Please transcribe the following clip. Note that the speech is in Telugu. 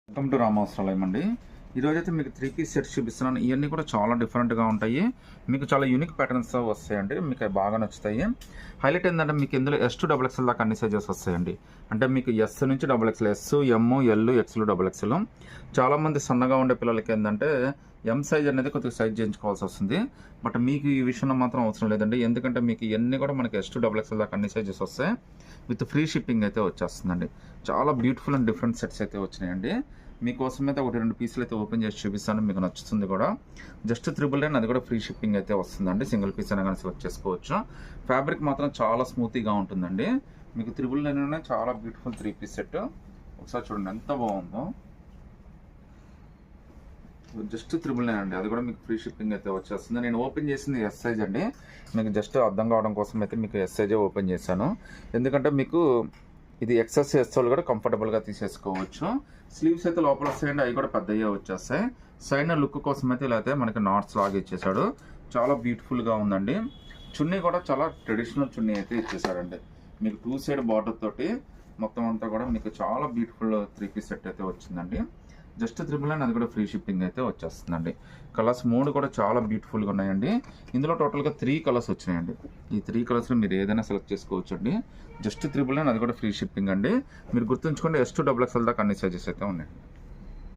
వెల్కమ్ టు రామవస్త్రాలయం అండి. ఈరోజైతే మీకు 3 పీస్ సెట్స్ చూపిస్తున్నాను. ఇవన్నీ కూడా చాలా డిఫరెంట్గా ఉంటాయి. మీకు చాలా యూనిక్ ప్యాటర్న్స్తో వస్తాయండి. మీకు అవి బాగా నచ్చుతాయి. హైలైట్ ఏంటంటే మీకు ఇందులో S2 XXL దాకా అన్ని సైజెస్ వస్తాయండి. అంటే మీకు S నుంచి XXL, S, M, L, XL, XXL. చాలామంది సన్నగా ఉండే పిల్లలకి ఏంటంటే M సైజ్ అనేది కొద్దిగా సైజ్ చేయించుకోవాల్సి వస్తుంది. బట్ మీకు ఈ విషయంలో మాత్రం అవసరం లేదండి. ఎందుకంటే మీకు ఇవన్నీ కూడా మనకి S2 దాకా అన్ని సైజెస్ వస్తాయి. విత్ ఫ్రీ షిప్పింగ్ అయితే వచ్చేస్తుందండి. చాలా బ్యూటిఫుల్ అండ్ డిఫరెంట్ సెట్స్ అయితే వచ్చినాయండి. మీకోసం అయితే 1-2 పీసులు అయితే ఓపెన్ చేసి చూపిస్తాను. మీకు నచ్చుతుంది కూడా. జస్ట్ 999, అది కూడా ఫ్రీ షిప్పింగ్ అయితే వస్తుందండి. సింగిల్ పీస్ అయినా కానీ సెలెక్ట్ చేసుకోవచ్చు. ఫ్యాబ్రిక్ మాత్రం చాలా స్మూతీగా ఉంటుందండి. మీకు 999 చాలా బ్యూటిఫుల్ 3 పీస్ సెట్. ఒకసారి చూడండి ఎంత బాగుందో. జస్ట్ 999 అండి. అది కూడా మీకు ఫ్రీ షిప్పింగ్ అయితే వచ్చేస్తుంది. నేను ఓపెన్ చేసింది ఎస్ సైజ్ అండి. మీకు జస్ట్ అర్థం కావడం కోసం అయితే మీకు ఎస్ సైజే ఓపెన్ చేశాను. ఎందుకంటే మీకు ఇది ఎక్సెస్ ఎస్ఎల్ కూడా కంఫర్టబుల్గా తీసేసుకోవచ్చు. స్లీవ్స్ అయితే లోపల వస్తాయండి. అవి కూడా పెద్దయ్యే వచ్చేస్తాయి. సైడ్ లుక్ కోసం అయితే ఇలా అయితే మనకి నాట్స్ లాగా ఇచ్చేసాడు. చాలా బ్యూటిఫుల్గా ఉందండి. చున్నీ కూడా చాలా ట్రెడిషనల్ చున్నీ అయితే ఇచ్చేసాడండి. మీకు 2 సైడ్ బార్డర్ తోటి మొత్తం అంతా కూడా మీకు చాలా బ్యూటిఫుల్ 3 పీస్ సెట్ అయితే వచ్చిందండి. జస్ట్ 999, అది కూడా ఫ్రీ షిప్పింగ్ అయితే వచ్చేస్తుందండి. కలర్స్ 3 కూడా చాలా బ్యూటిఫుల్గా ఉన్నాయండి. ఇందులో టోటల్గా 3 కలర్స్ వచ్చినాయండి. ఈ 3 కలర్స్లో మీరు ఏదైనా సెలెక్ట్ చేసుకోవచ్చు అండి. జస్ట్ 999, అది కూడా ఫ్రీ షిప్పింగ్ అండి. మీరు గుర్తుంచుకోండి S2 XXL దాకా అన్ని సైజెస్ అయితే ఉన్నాయి.